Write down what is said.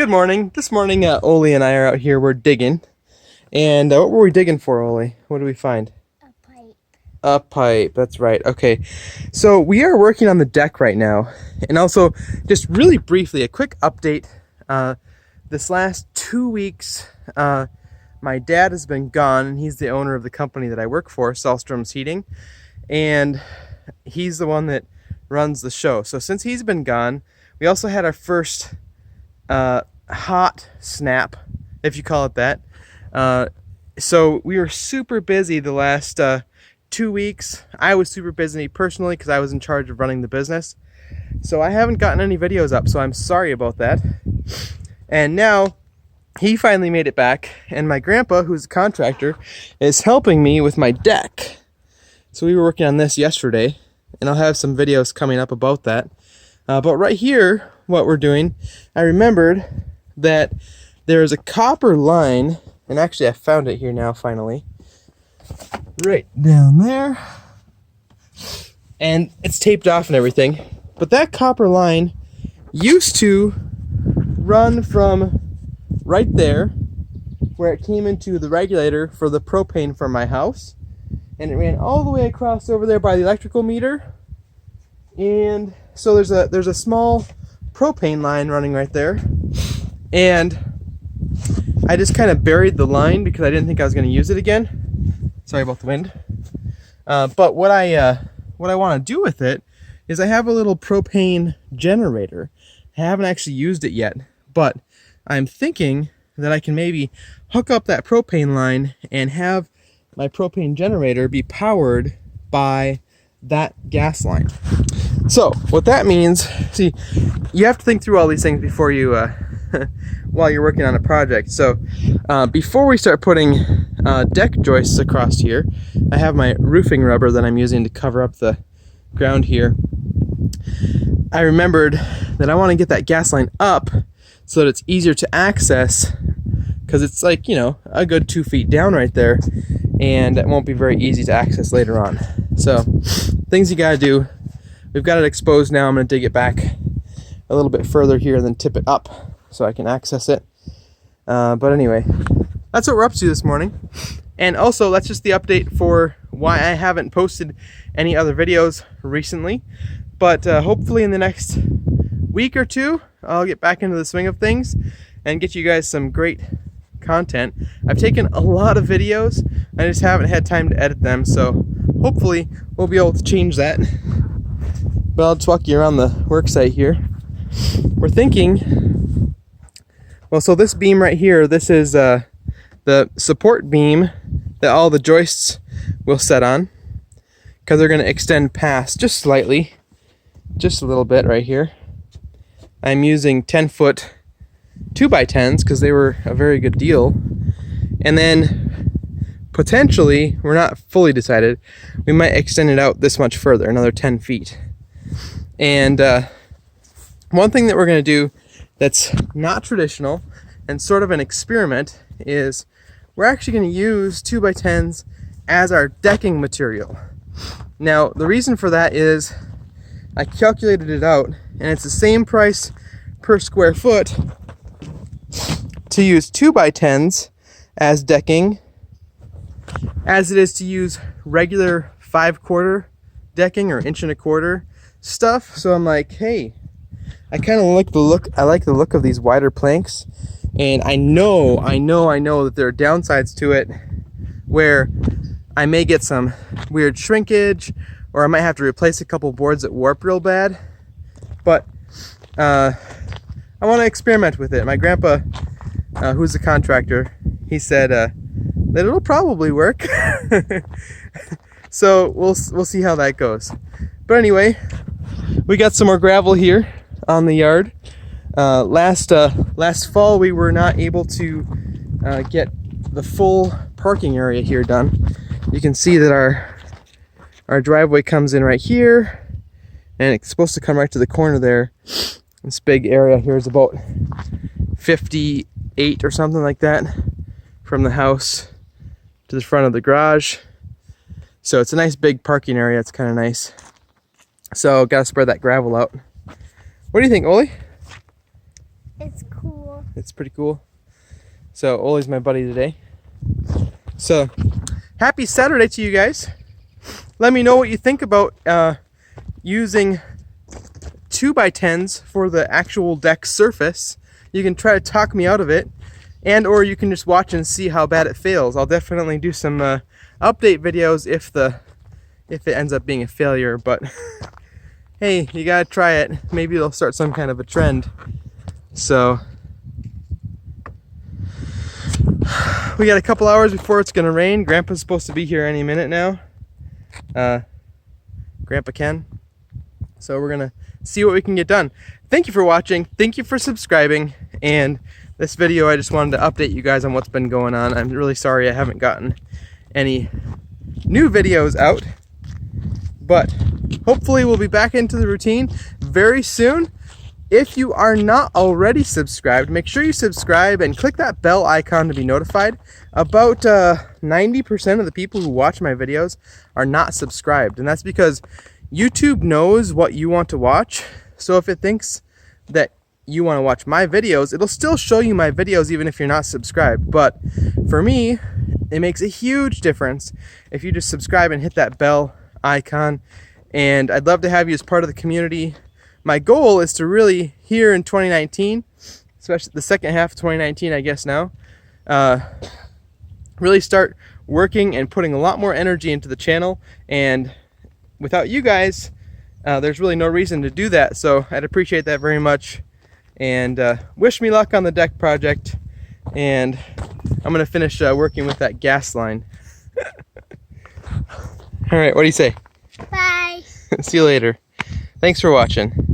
Good morning. This morning, Oli and I are out here. We're digging. And what were we digging for, Oli? What did we find? A pipe. A pipe. That's right. Okay. So we are working on the deck right now. And also, just really briefly, a quick update. This last 2 weeks, my dad has been gone, and he's the owner of the company that I work for, Salstrom's Heating. And he's the one that runs the show. So since he's been gone, we also had our first hot snap, if you call it that. So we were super busy the last 2 weeks. I was super busy personally because I was in charge of running the business. So I haven't gotten any videos up, so I'm sorry about that. And now he finally made it back, and my grandpa, who's a contractor, is helping me with my deck. So we were working on this yesterday, and I'll have some videos coming up about that. But right here, what we're doing, I remembered that there is a copper line, and actually I found it here now finally, right down there, and it's taped off and everything. But that copper line used to run from right there, where it came into the regulator for the propane for my house, and it ran all the way across over there by the electrical meter. And so there's a small propane line running right there, and I just kind of buried the line because I didn't think I was going to use it again. Sorry about the wind. But what I want to do with it is I have a little propane generator. I haven't actually used it yet, but I'm thinking that I can maybe hook up that propane line and have my propane generator be powered by that gas line. So what that means, see, you have to think through all these things before you while you're working on a project. So before we start putting deck joists across here, I have my roofing rubber that I'm using to cover up the ground here. I remembered that I want to get that gas line up so that it's easier to access, because it's like, you know, a good 2 feet down right there, and it won't be very easy to access later on. So things you gotta do. We've got it exposed now. I'm going to dig it back a little bit further here and then tip it up so I can access it. But anyway, that's what we're up to this morning. And also, that's just the update for why I haven't posted any other videos recently. But hopefully in the next week or two, I'll get back into the swing of things and get you guys some great content. I've taken a lot of videos. I just haven't had time to edit them. So hopefully we'll be able to change that. But I'll just walk you around the work site here. We're thinking, well, so this beam right here, this is the support beam that all the joists will set on, because they're going to extend past just slightly, just a little bit right here. I'm using 10-foot 2x10s because they were a very good deal. And then potentially, we're not fully decided, we might extend it out this much further, another 10 feet. And one thing that we're going to do that's not traditional and sort of an experiment is we're actually going to use 2x10s as our decking material. Now, the reason for that is I calculated it out, and it's the same price per square foot to use 2x10s as decking as it is to use regular 5/4 decking or 1.25 inch stuff. So I'm like, hey, I kind of like the look. I like the look of these wider planks, and I know that there are downsides to it where I may get some weird shrinkage, or I might have to replace a couple boards that warp real bad. But I want to experiment with it. My grandpa, who's a contractor, he said that it'll probably work. So we'll see how that goes. But anyway, we got some more gravel here on the yard. Last fall we were not able to get the full parking area here done. You can see that our driveway comes in right here, and it's supposed to come right to the corner there. This big area here is about 58 or something like that from the house to the front of the garage. So it's a nice big parking area. It's kind of nice. So gotta spread that gravel out. What do you think, Oli? It's cool. It's pretty cool. So Ole's my buddy today. So happy Saturday to you guys. Let me know what you think about using 2x10s for the actual deck surface. You can try to talk me out of it, and or you can just watch and see how bad it fails. I'll definitely do some update videos if it ends up being a failure, but hey, you gotta try it. Maybe it'll start some kind of a trend. So we got a couple hours before it's gonna rain. Grandpa's supposed to be here any minute now. Grandpa Ken. So we're gonna see what we can get done. Thank you for watching. Thank you for subscribing. And this video, I just wanted to update you guys on what's been going on. I'm really sorry I haven't gotten any new videos out, but hopefully we'll be back into the routine very soon. If you are not already subscribed, make sure you subscribe and click that bell icon to be notified. About 90% of the people who watch my videos are not subscribed, and that's because YouTube knows what you want to watch. So if it thinks that you want to watch my videos, it'll still show you my videos even if you're not subscribed. But for me, it makes a huge difference if you just subscribe and hit that bell icon. And I'd love to have you as part of the community. My goal is to really, here in 2019, especially the second half of 2019, I guess now, really start working and putting a lot more energy into the channel. And without you guys, there's really no reason to do that. So I'd appreciate that very much. And wish me luck on the deck project. And I'm going to finish working with that gas line. All right, what do you say? Bye. See you later. Thanks for watching.